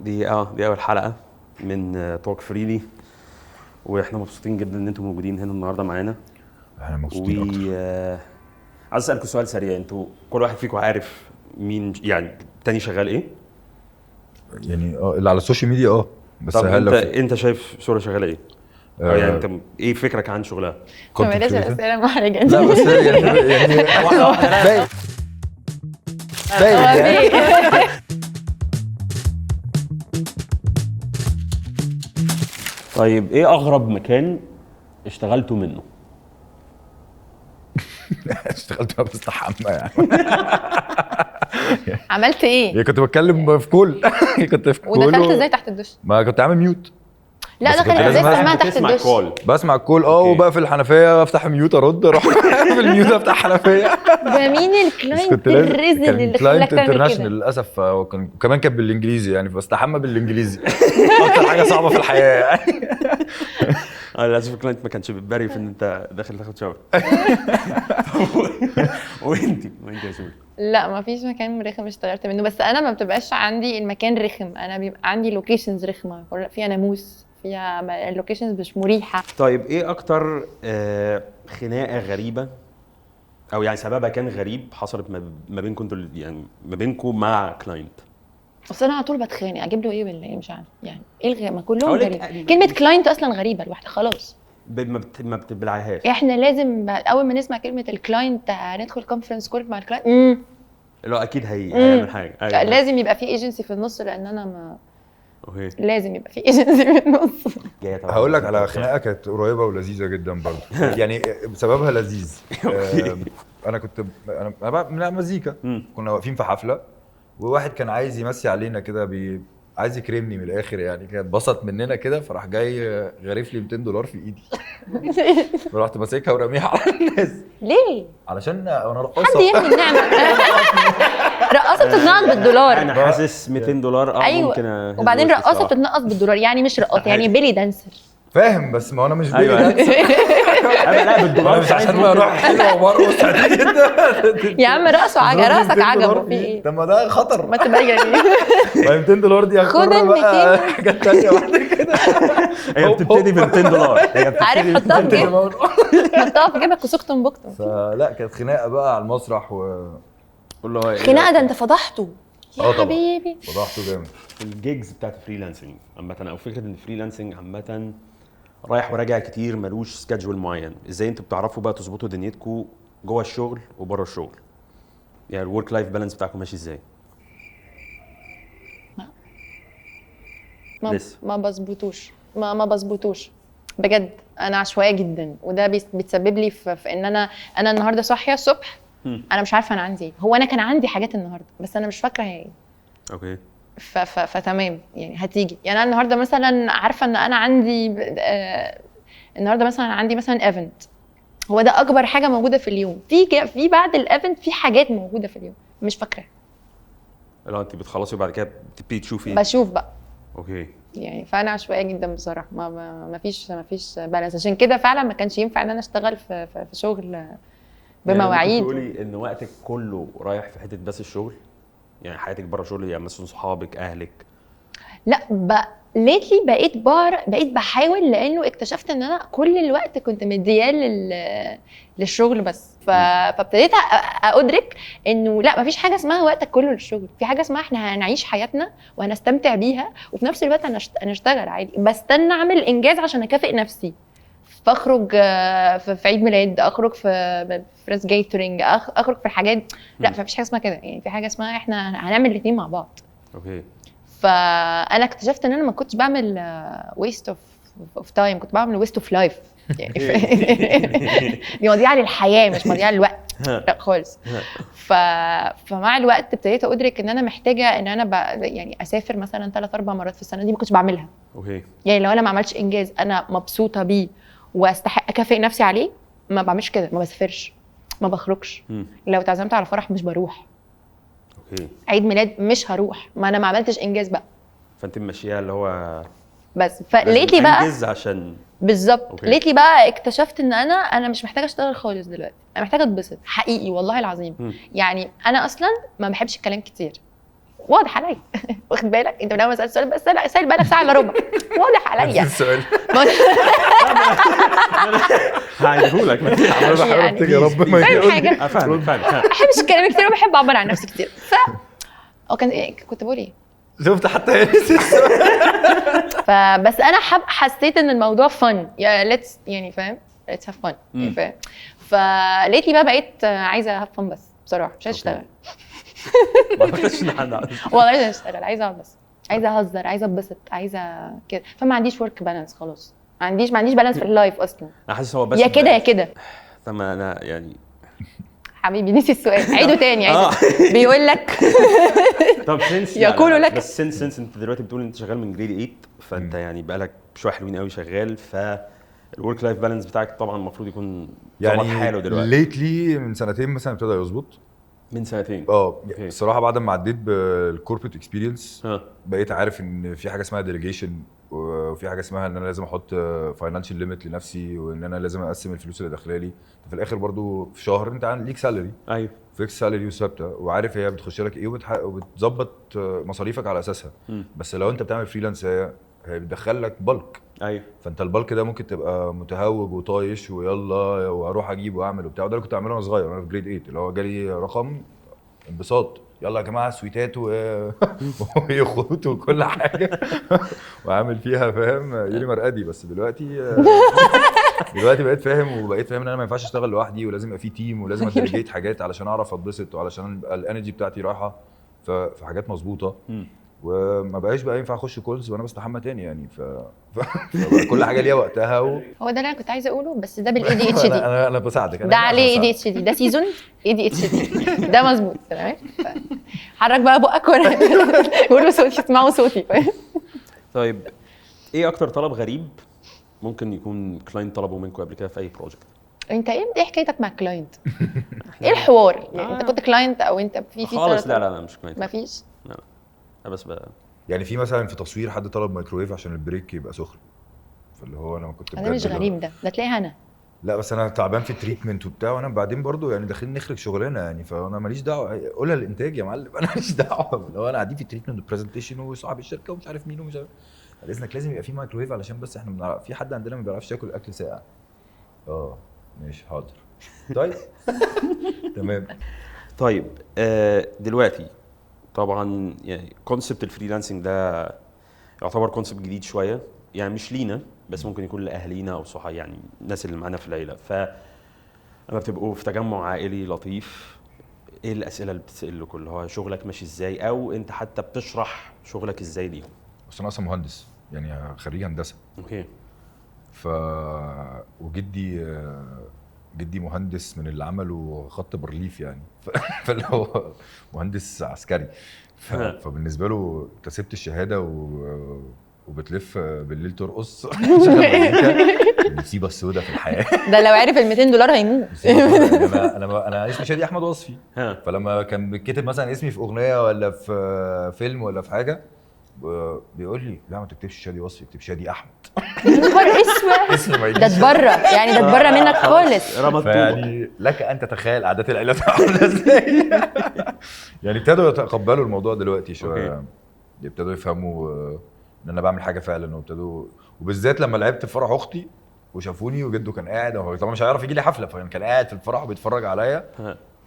دي اول حلقه من توك فريلي، واحنا مبسوطين جدا ان انتم موجودين هنا النهارده معانا. احنا مبسوطين اكتر. عايز اسالكم سؤال سريع، انتوا كل واحد فيكم عارف مين يعني التاني شغال ايه؟ يعني اللي على السوشيال ميديا بس طب هل انت شايف سورة شغاله ايه؟ يعني انت ايه فكرك عن شغلها؟ كنت بلاش الاسئله محرجه. لا بس يعني باين يعني. طيب ايه اغرب مكان اشتغلتوا منه؟ اشتغلت بستحمى يعني. عملت ايه؟ كنت بتكلم في كول. كنت في كول ودخلت ازاي تحت الدش؟ ما كنت عامل ميوت. لا بس ده كنت كان ازاي لازم اسمها تحت تسمع الدش؟ الكول. بسمع الكول أوكي. وبقى في الحنفيه افتح ميوت ارد اروح في الميوت افتح حنفيه. ده مين بس الكلاينت كنت لازم الرزل كان اللي كلاينت خلاك تعمل انترناشونال كده؟ للاسف، كمان كان بالانجليزي يعني، فبستحمى بالانجليزي. اكتر حاجه صعبه في الحياه يعني. للاسف الكلاينت ما كانش بيتبري في ان انت داخل تاخد شاور. وانت يا سوري؟ لا ما فيش مكان رخم اشتغلت منه، بس انا ما بتبقاش عندي المكان رخم، انا بيبقى عندي لوكيشنز رخمه فيها ناموس، فيها اللوكيشنز مش مريحه. طيب ايه اكتر خناقه غريبه او يعني سببها كان غريب حصلت ما بينكم انتوا يعني ما بينكم مع كلاينت؟ اصل انا على طول بتخانق، اجيب له ايه ولا ايه مش عارف يعني ايه ما كلهم أقول لك غريب. يعني كلمه كلاينت اصلا غريبه لوحدها خلاص. ما بتبلعهاش. احنا لازم اول ما نسمع كلمه الكلاينت هندخل كونفرنس كول مع الكلاينت. لا اكيد هيعمل حاجه. أيوة. لازم يبقى في ايجنسي في النص، لان انا ما اوكي لازم يبقى في ايجنسي في النص. هقول لك على خناقه كانت قريبه ولذيذه جدا برضه. يعني سببها لذيذ. انا كنت انا بعمل مزيكا. كنا واقفين في حفله وواحد كان عايز يمسي علينا كده، عايز يكرمني من الاخر يعني، كان اتبسط مننا كده، فراح جاي غارف لي $200 في ايدي. رحت ماسكها ورميها على الناس. ليه؟ علشان انا رقاصه. حد يهمني النعمه. رقاصه بتتنقط بالدولار. انا حاسس $200 ايوه ممكن وبعدين رقاصه بتتنقط بالدولار، يعني مش رقاصه يعني بيلي دانسر. فاهم، بس ما انا مش أيوة. لا بالدولار مش عشان ما اروح حلوه وارقص عادي جدا. يا عم رقصك عجبه في ايه؟ طب ما ده خطر. ما تبقى يعني ما $200 دي خد ال بقى 200. حاجات تانية بعد كده. هي بتبتدي ب $200. عارف حطها في جيبك، حطها في جيبك وسكتم بكتم. فلا كانت خناقه بقى على المسرح قول له خناقه ده انت فضحته يا طبعا. حبيبي. فضحته جامد. الجيجز بتاعت الفريلانسنج عامه، او فكره ان الفريلانسنج عامه رايح وراجع كتير، ملوش سكادجول معين. ازاي انتوا بتعرفوا بقى تظبطوا دنيتكم جوه الشغل وبره الشغل؟ يعني الورك لايف بالانس بتاعكم ماشي ازاي؟ ما بظبطوش ما بظبطوش بجد. انا عشوائيه جدا، وده بيتسبب لي في ان انا النهارده صاحيه الصبح انا مش عارفه انا عندي ايه. هو انا كان عندي حاجات النهارده بس انا مش فاكره هي ايه. اوكي. فتمام يعني هتيجي. يعني انا النهارده مثلا عارفه ان انا عندي النهارده مثلا عندي مثلا ايفنت، هو ده اكبر حاجه موجوده في اليوم. في بعد الايفنت في حاجات موجوده في اليوم مش فاكره. لو انت بتخلصي وبعد كده بتبتدي تشوفي. بشوف بقى. اوكي. يعني فانا عشوائيه جدا بصراحه، ما فيش بالانس. عشان كده فعلا ما كانش ينفع ان انا اشتغل في شغل بمواعيد. يعني تقولي ان وقتك كله رايح في حته بس الشغل؟ يعني حياتك بره الشغل يعني مثلا صحابك اهلك؟ لا ليتلي بقيت بحاول، لانه اكتشفت ان انا كل الوقت كنت مدياه للشغل بس. فابتديت ادرك انه لا، مفيش حاجه اسمها وقتك كله للشغل. في حاجه اسمها احنا هنعيش حياتنا وهنستمتع بيها، وفي نفس الوقت انا اشتغل عادي. بستنى اعمل انجاز عشان اكافئ نفسي، فاخرج في عيد ميلاد، اخرج في فريس جيترينج، اخرج في الحاجات. لا مفيش حاجه اسمها كده. يعني في حاجه اسمها احنا هنعمل الاثنين مع بعض. اوكي. فانا اكتشفت ان انا ما كنتش بعمل ويست اوف تايم، كنت بعمل ويست اوف لايف. يعني دي مضيعه للحياه مش مضيعه للوقت، لا خالص. فمع الوقت ابتديت ادرك ان انا محتاجه ان انا يعني اسافر مثلا 3-4 مرات في السنه. دي ما كنتش بعملها. اوكي. يعني لو انا ما عملتش انجاز انا مبسوطه بيه واستحق اكافئ نفسي عليه، ما بعملش كده. ما بسافرش، ما بخرجش. لو اتعزمت على فرح مش بروح. اوكي. عيد ميلاد مش هروح، ما انا ما عملتش انجاز بقى. فانت ماشيه اللي هو بس فليتلي بقى انجز عشان بالظبط. ليتلي بقى اكتشفت ان انا مش محتاجه اشتغل خالص دلوقتي. انا محتاجه اتبسط حقيقي والله العظيم. يعني انا اصلا ما بحبش الكلام كتير، واضح عليا واخد بالك انت من اول ما سالت السؤال بس لا سال بالك ساعه الا ربع واضح عليا السؤال هعيدهولك انا بحاول يعني ابتدي يا رب ما فاهم يقول حاجه فاهم ما بحبش الكلام كتير وبحب اعبر عن نفسي كتير هو كان إيه؟ كنت بقول ايه شفت حتى هي نسيت السؤال. فبس انا حسيت ان الموضوع فن يا ليتس يعني فاهم ليتس هاف فن يعني فاهم فليتلي بقى بقيت عايزه هاف فن بس بصراحه مش عايزه اشتغل ما اعتقدش ان حد والله عايزه اشتغل عايزه اقعد بس عايزه اهزر عايزه اتبسط عايزه كده فما عنديش ورك بالانس خلاص ما عنديش بالانس في اللايف اصلا انا حاسس هو بس يا كده يا كده طب ما انا يعني حبيبي نسي السؤال عيده تاني بيقول لك طب سنس يقول لك بس سنس انت دلوقتي بتقول انت شغال من جريد 8 فانت يعني بقالك شويه حلوين قوي شغال فالورك لايف بالانس بتاعك طبعا المفروض يكون ظبط حاله دلوقتي ليتلي من سنتين مثلا ابتدى يظبط من سنتين اوكي. الصراحه بعد ما عديت بالكوربريت اكسبيرينس ها بقيت عارف ان في حاجه اسمها ديليجيشن وفي حاجه اسمها ان انا لازم احط فاينانشال ليميت لنفسي وان انا لازم اقسم الفلوس اللي داخله لي في الاخر برضو في شهر انت ليك سالري ايوه فيكس سالري وثابته وعارف هي بتخش لك ايه وبتظبط مصاريفك على اساسها بس لو انت بتعمل فريلانس هي بتدخل لك بلك ايوه فانت البلك ده ممكن تبقى متهوج وطايش ويلا واروح اجيب واعمل وبتاع وده اللي كنت اعمله وانا صغير وانا في جريد 8 اللي هو جالي رقم انبساط يلا يا جماعه سويتات ويخوت وكل حاجه وعامل فيها فاهم يوري مرقدي بس دلوقتي بقيت فاهم وبقيت فاهم ان انا ما ينفعش اشتغل لوحدي ولازم يبقى في تيم ولازم اديليجيت حاجات علشان اعرف اتبسط وعلشان الانرجي بتاعتي رايحه في حاجات مظبوطه وما بقاش بقى ينفع اخش كولز وانا بستحمى تاني يعني كل حاجه ليها وقتها هو ده اللي انا كنت عايزه اقوله بس ده بالاي دي اتش دي انا بساعدك ده عليه اي دي اتش دي ده سيزون اي دي اتش دي ده مظبوط تمام حرك بقى بقك وانا قولوا صوتي اسمعوا صوتي طيب ايه اكتر طلب غريب ممكن يكون كلاينت طلبه منكم قبل كده في اي بروجكت انت ايه حكايتك مع الكلاينت ايه الحوار يعني انت كنت كلاينت او انت في خالص لا مش كلاينت مفيش لا بس بقى يعني في مثلا في تصوير حد طلب مايكرويف عشان البريك يبقى سخن فاللي هو انا كنت ده مش غريب ده تلاقيها انا لا بس انا تعبان في التريتمنت وبتاع وانا بعدين برضو يعني داخلين نخرج شغلانه يعني فانا ماليش دعوه قولها للانتاج يا معلم انا ماليش دعوه لو انا قاعدين في التريتمنت والبرزنتيشن وصاحب الشركه ومش عارف مين ومش عارف باذنك لازم يبقى في مايكرويف علشان بس احنا بنعرف في حد عندنا ما بيعرفش ياكل اكل ساقع ماشي حاضر طيب تمام طيب دلوقتي طبعا يعني كونسبت الفريلانسنج ده يعتبر كونسبت جديد شويه يعني مش لينا بس ممكن يكون لاهالينا او صحاب يعني الناس اللي معانا في العيله لما بتبقوا في تجمع عائلي لطيف ايه الاسئله اللي بتسالكوا اللي هو شغلك ماشي ازاي او انت حتى بتشرح شغلك ازاي ليهم بس انا اصلا مهندس يعني خريج هندسه اوكي جدي مهندس من اللي عملوا خط برليف يعني فاللي هو مهندس عسكري فبالنسبه له انت سبت الشهاده وبتلف بالليل ترقص المصيبه السوداء في الحياه ده لو عرف ال $200 هيموت انا اسمي شادي احمد وصفي فلما كان بيتكتب مثلا اسمي في اغنيه ولا في فيلم ولا في حاجه بيقول لي لا ما تكتبش شادي وصفي اكتب شادي احمد نهار اسود ده اتبرى يعني ده اتبرى منك خالص يعني لك ان تتخيل عادات العيله عامله ازاي يعني ابتدوا يتقبلوا الموضوع دلوقتي شويه ابتدوا يفهموا ان انا بعمل حاجه فعلا وبالذات لما لعبت في فرح اختي وشافوني وجده كان قاعد هو طبعا مش هيعرف يجي لي حفله فكان قاعد في الفرح وبيتفرج عليا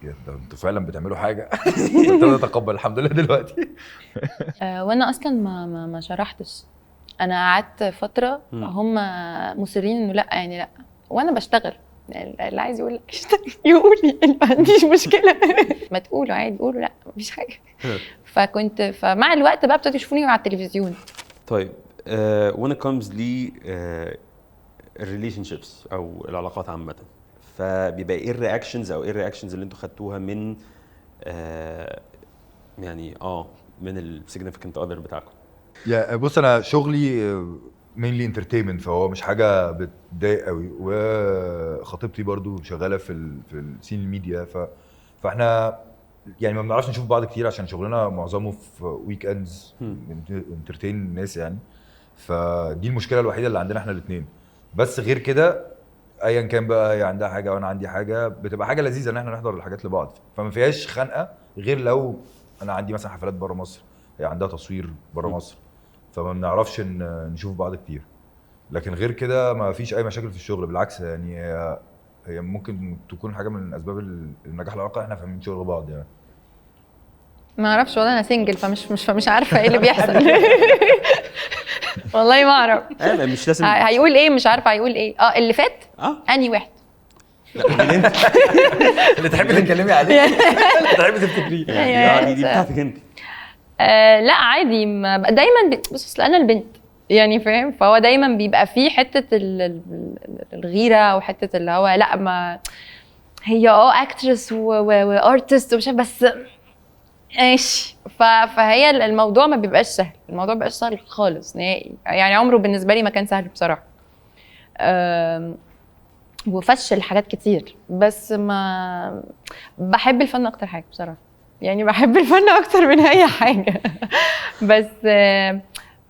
ده انتوا فعلا بتعملوا حاجه ابتدوا يتقبل الحمد لله دلوقتي وانا اصلا ما شرحتش انا قعدت فتره هم مصرين انه لا يعني لا وانا بشتغل اللي عايز يقول لك يقول لي ما عنديش مشكله ما تقولوا عادي قولوا لا مفيش حاجه فمع الوقت بقى ابتدوا يشوفوني على التلفزيون طيب when it comes ل relationships او العلاقات عامه فبيبقى ايه الرياكشنز او ايه الرياكشنز اللي انتوا خدتوها من يعني من السيجنيفيكانت اذر بتاعكم يا بص انا شغلي مينلي انترتينمنت فهو مش حاجه بتضايق قوي وخطيبتي برضو شغاله في السين الميديا فاحنا يعني ما بنعرفش نشوف بعض كتير عشان شغلنا معظمه في ويك اندز انترتين الناس يعني فدي المشكله الوحيده اللي عندنا احنا الاثنين بس غير كده ايا كان بقى هي عندها حاجه وانا عندي حاجه بتبقى حاجه لذيذه ان احنا نحضر الحاجات لبعض فما فيهاش خنقه غير لو انا عندي مثلا حفلات بره مصر، هي عندها تصوير بره مصر، فما بنعرفش نشوف بعض كتير. لكن غير كده ما فيش اي مشاكل في الشغل، بالعكس يعني هي ممكن تكون حاجه من اسباب النجاح العلاقه، احنا فاهمين شغل بعض يعني. ما اعرفش والله، انا سنجل فمش عارفه ايه اللي بيحصل. والله ما اعرف. مش لازم هيقول ايه مش عارفه هيقول ايه. اللي فات انهي واحد اللي تحبي تتكلمي عليه، اللي تحبي تفتكريه يعني دي بتاعتك انت. لا عادي، دايما بص اصل انا البنت يعني فاهم، فهو دايما بيبقى فيه حته الغيره او حته اللي هو لا ما هي اكترس وارتست ومش بس ماشي. فهي الموضوع ما بيبقاش سهل، الموضوع ما بيبقاش سهل خالص نهائي يعني، عمره بالنسبه لي ما كان سهل بصراحه. وفشل حاجات كتير، بس ما بحب الفن اكتر حاجه بصراحه يعني، بحب الفن اكتر من اي حاجه.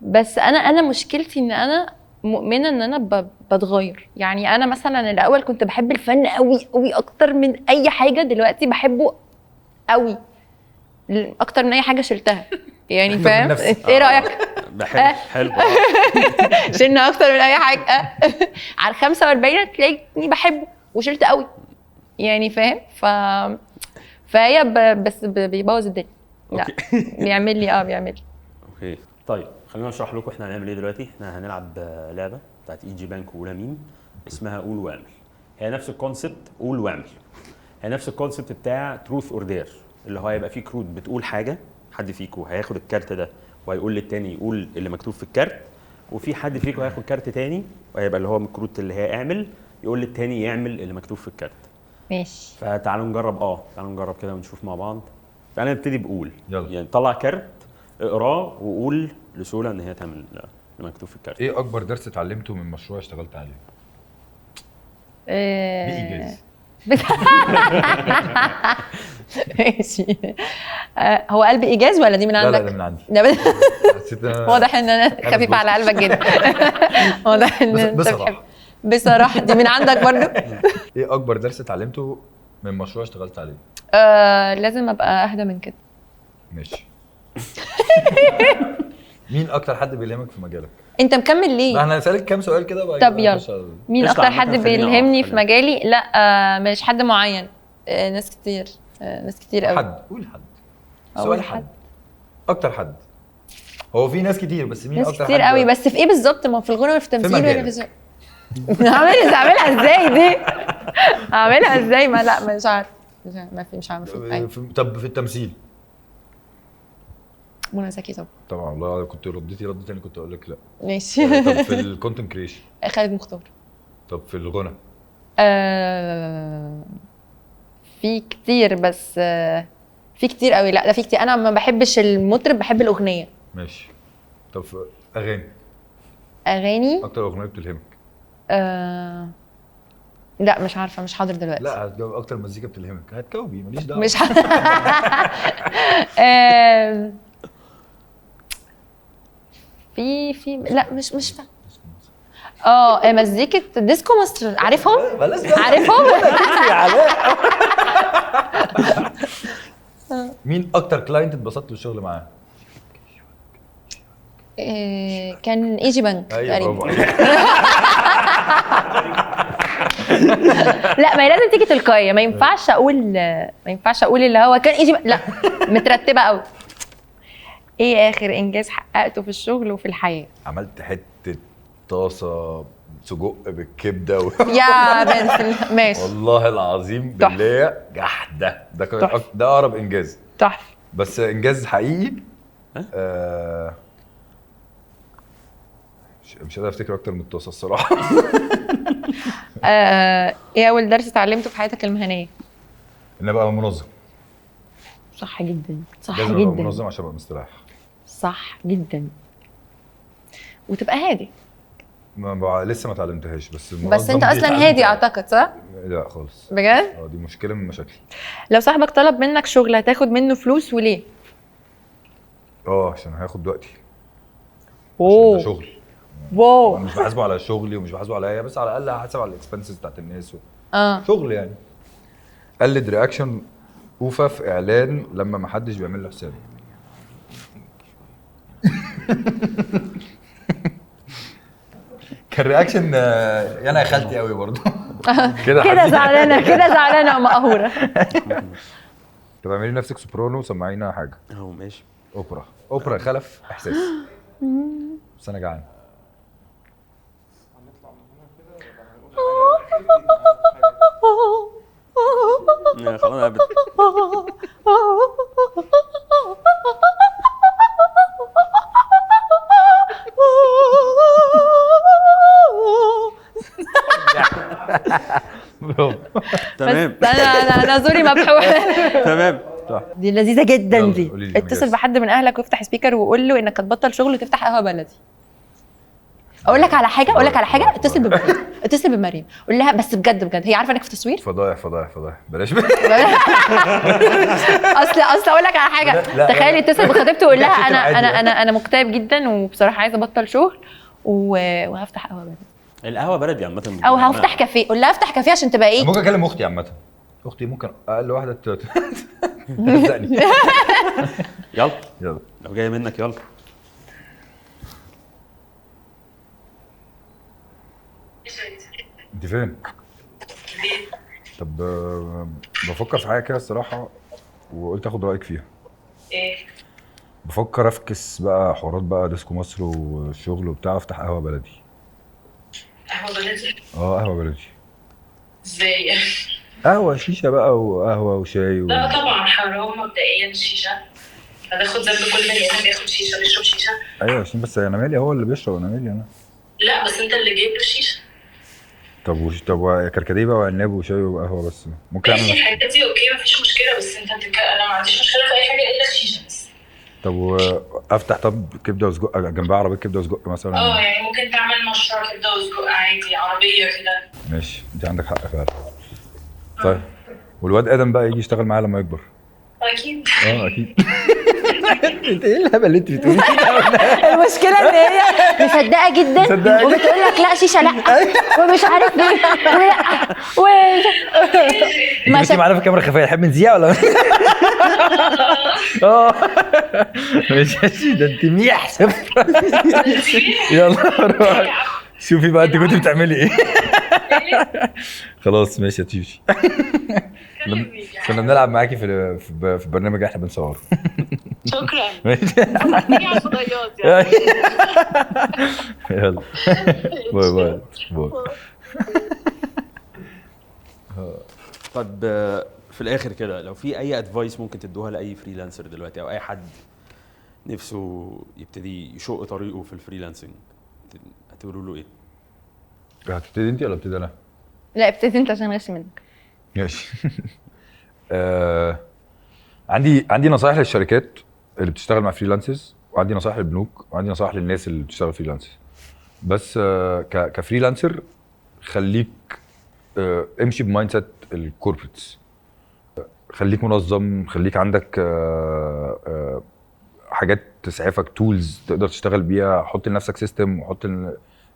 بس انا مشكلتي ان انا مؤمنه ان انا بتغير يعني. انا مثلا الاول كنت بحب الفن قوي قوي اكتر من اي حاجه، دلوقتي بحبه قوي اكتر من اي حاجه شلتها يعني فاهم. ايه رايك؟ بحب حلو. شلنا اكتر من اي حاجه. على 45 تلاقيني بحبه وشلت قوي يعني فاهم. فهي بس بيبوظ الدنيا. لا بيعمل لي بيعمل لي. اوكي طيب خلينا نشرح لكم احنا هنعمل ايه دلوقتي. احنا هنلعب لعبه بتاعت اي جي بانك ولا مين اسمها قول واعمل. هي نفس الكونسبت، قول واعمل. هي نفس الكونسبت بتاع تروث اور دير، اللي هو هيبقى فيه كروت بتقول حاجه، حد فيكم هياخد الكارت ده وهيقول للتاني يقول اللي مكتوب في الكارت، وفي حد فيكم هياخد كارت تاني وهيبقى اللي هو من الكروت اللي هي اعمل، يقول للتاني يعمل اللي مكتوب في الكارت. ماشي. فتعالوا نجرب تعالوا نجرب كده ونشوف مع بعض. تعالى نبتدي بقول. يلا. يعني طلع كارت اقراه وقول لسهوله ان هي تعمل اللي مكتوب في الكارت. ايه اكبر درس اتعلمته من مشروع اشتغلت عليه؟ بإيجاز. ماشي. هو قلب ايجاز ولا دي من عندك؟ لا ده من عندي. واضح ان انا خفيف على قلبك جدا. واضح ان انت بتحب. بصراحه دي من عندك برضو. ايه اكبر درس اتعلمته من مشروع اشتغلت عليه؟ لازم ابقى اهدى من كده. ماشي. مين اكتر حد بيلهمك في مجالك؟ انت مكمل ليه؟ ما احنا هنسالك كام سؤال كده بقى. طب يلا. مين اكتر حد بيلهمني في مجالي؟ لا مش حد معين. ناس كتير. ناس كتير قوي. حد قول حد. سؤال حد. اكتر حد. هو في ناس كتير بس مين ناس اكتر كتير حد؟ قوي بس في ايه بالظبط؟ ما في الغنى ولا في التمثيل ولا في هعملها ازاي دي؟ هعملها ازاي؟ ما لا مش عارف. مش عارف. طب في التمثيل؟ منى زكي طبعا والله كنت رديتي رد تاني كنت اقول لك لا. ماشي. طب في الكونتنت كريشن؟ خالد مختار. طب في الغنى؟ في كتير بس في كتير قوي. لا ده في كتير. انا ما بحبش المطرب، بحب الاغنيه. ماشي. طب في اغاني اكتر اغنيه بتلهمك؟ لا مش عارفه، مش حاضر دلوقتي. لا هتجاوب اكتر مزيكا بتلهمك، هتجاوبي ماليش دعوه. مش في لا مش فاهم. مزيكة ديسكو مصر. عارفهم؟ عارفهم؟ مين اكتر كلاينت اتبسطت بالشغل معاه؟ كان اي جي بانك تقريبا. لا ما هي لازم تيجي تلقائيه، ما ينفعش اقول اللي هو كان اي جي لا مترتبه قوي. ايه اخر انجاز حققته في الشغل وفي الحياه؟ عملت حته طاسه سجق بالكبده يا بنت ماشي والله العظيم بالله جحده. ده اقرب انجاز. تحفه. بس انجاز حقيقي مش قادر افتكر اكتر من الطاسه الصراحه. ايه اول درس اتعلمته في حياتك المهنيه؟ ان ابقى منظم. صح جدا. صح لازم جدا. ابقى منظم عشان ابقى مستريح. صح جدا. وتبقى هادي. لسه ما اتعلمتهاش بس انت اصلا هادي اعتقد صح؟ لا خالص. بجد؟ دي مشكله من مشاكلي. لو صاحبك طلب منك شغل هتاخد منه فلوس وليه؟ عشان هياخد وقتي. اوه ده شغل. واو. مش بحاسبه على شغلي ومش بحاسبه عليا، بس على الاقل هحاسب على الاكسبنسز بتاعت الناس شغل يعني. قلد رياكشن اوفا في اعلان لما ما حدش بيعمل له حساب. كان رياكشن انا يا خالتي قوي برضه. كده زعلانه ومقهوره. طب اعملي نفسك سوبرانو وسمعينا حاجه. اهو ماشي. اوبرا خلف احساس. بس انا جعان. خلاص انا تمام. انا زوري مبحوح. تمام. دي لذيذه جدا يلا، دي. قولي لي اتصل مجاز. بحد من اهلك وافتح سبيكر وقول له انك هتبطل شغل وتفتح قهوه بلدي. اقول لك على حاجه اتصل بمريم قول لها بس بجد هي عارفه انك في تصوير. فضايح بلاش. اصل اقول لك على حاجه. لا، تخيلي اتصل بخطيبته وقول لها لا، عادي. انا مكتئب جدا وبصراحه عايزه ابطل شغل وهفتح قهوه بلدي القهوه بلدي عامه، او هفتح كافيه. قول لها افتح كافيه عشان تبقى ايه. ممكن اكلم اختي عامه. اختي ممكن اقل واحده تلزقني. يلا يلا لو جايه منك يلا. انت فين؟ طب بفكر في حاجه كده الصراحه وقلت اخد رايك فيها. ايه؟ بفكر افكس بقى حوارات بقى ديسكو مصر والشغل وبتاع، افتح قهوه بلدي. قهوة بلدي؟ قهوه بلدي. ازاي؟ قهوه شيشه بقى وقهوه وشاي لا طبعا حرام مبدئيا الشيشة. هتاخد ذنب كل بني ادم بياخد شيشة بيشرب شيشة؟ ايوه عشان بس انا مالي، هو اللي بيشرب انا مالي انا. لا بس انت اللي جايب له الشيشة. طب كركديه بقى وعناب وشاي وقهوه بس ممكن ماشي اعمل. الحاجات دي اوكي مفيش مشكلة، بس انت انا ما عنديش مشكلة في اي حاجة الا الشيشة بس. طب افتح كبده وسجق جنبها عربيه كبده وسجق مثلا. يعني ممكن تعمل مشروع كبدة وسجق عادي، عربية كده. ماشي انت عندك حق فعلا. طيب والواد ادم بقى يجي يشتغل معايا لما يكبر. اكيد. اكيد. انت ايه الهبل اللي انت بتقوليه؟ المشكله ان هي مصدقه جدا وبتقول لك لا شيشه لا ومش عارف ايه ما معانا في الكاميرا خفيه، تحب نذيع ولا؟ ماشي ده انت ميح صفر. يلا روح شوفي بقى انت كنت بتعملي ايه. خلاص ماشي يا تيوشي. كنا بنلعب معاكي في برنامج احنا بنصوره. شكرا. ماشي تيجي على الفضائيات يعني. يلا باي. طب في الاخر كده لو في اي ادفايس ممكن تدوها لاي فريلانسر دلوقتي او اي حد نفسه يبتدي يشق طريقه في الفريلانسنج، هتقولوا له ايه؟ هتبتدي انت ولا ابتدي انا؟ لا ابتدي انت عشان غش منك. ماشي. عندي نصايح للشركات اللي بتشتغل مع فريلانسرز، وعندي نصايح للبنوك، وعندي نصايح للناس اللي بتشتغل فريلانسرز. بس كفريلانسر خليك امشي بمايند سيت الكوربريتس. خليك منظم، خليك عندك حاجات تسعفك، تولز تقدر تشتغل بيها. حط لنفسك سيستم وحط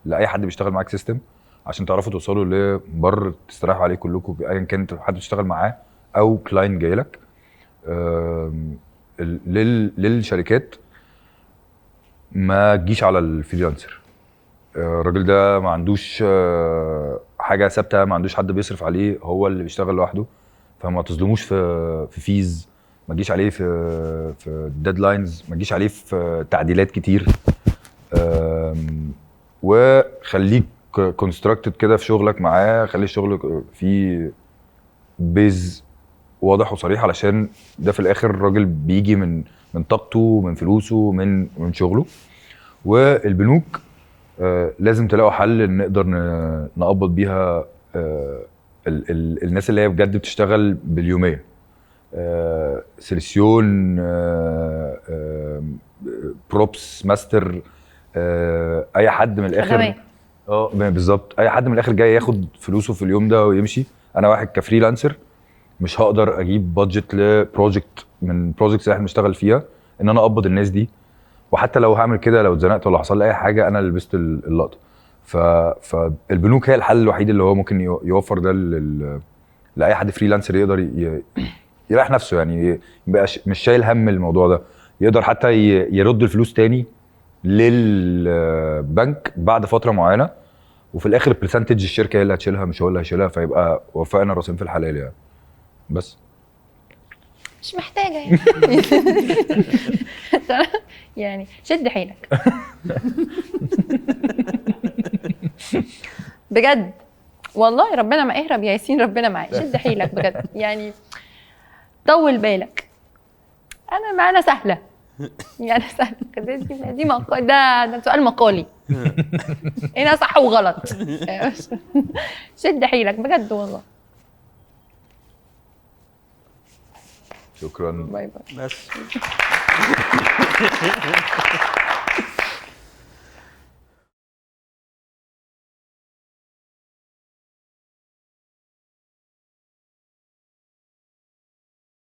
لاي حد بيشتغل معاك سيستم عشان تعرفوا توصلوا لبر تستريحوا عليه كلكم، ايا كان حد بتشتغل معاه او كلاينت جاي لك. للشركات ما تجيش على الفريلانسر. الراجل ده ما عندوش حاجه ثابته، ما عندوش حد بيصرف عليه، هو اللي بيشتغل لوحده. فما تظلموش في فيز، ما تجيش عليه في ديدلاينز، ما تجيش عليه في تعديلات كتير. وخليك كونستراكتد كده في شغلك معاه، خلي الشغل فيه بيز واضح وصريح، علشان ده في الاخر الراجل بيجي من طاقته، من فلوسه، من شغله. والبنوك لازم تلاقوا حل نقدر نقبض بيها الناس اللي هي بجد بتشتغل باليوميه. سيليسيون، بروبس، ماستر، اي حد من الاخر. بالظبط، اي حد من الاخر جاي ياخد فلوسه في اليوم ده ويمشي. انا واحد كفريلانسر مش هقدر اجيب بادجت لبروجكت من بروجكتس اللي احنا بنشتغل فيها ان انا اقبض الناس دي. وحتى لو هعمل كده، لو اتزنقت ولا حصل لي اي حاجه، انا اللي لبست اللقطه. فالبنوك هي الحل الوحيد اللي هو ممكن يوفر ده لاي حد فريلانسر يقدر يريح نفسه، يعني يبقى مش شايل هم الموضوع ده، يقدر حتى يرد الفلوس تاني للبنك بعد فتره معينه، وفي الاخر البرسنتج الشركه هي اللي هتشيلها مش هو اللي هيشيلها، فيبقى وفقنا راسين في الحلال يعني. بس مش محتاجه يعني. يعني شد حيلك بجد والله، ربنا ما اهرب يا ياسين، ربنا معاك، شد حيلك بجد يعني، طول بالك. انا معانا سهله يعني، سهله دي ده سؤال مقالي هنا صح وغلط. شد حيلك بجد والله. شكرا. باي باي. بس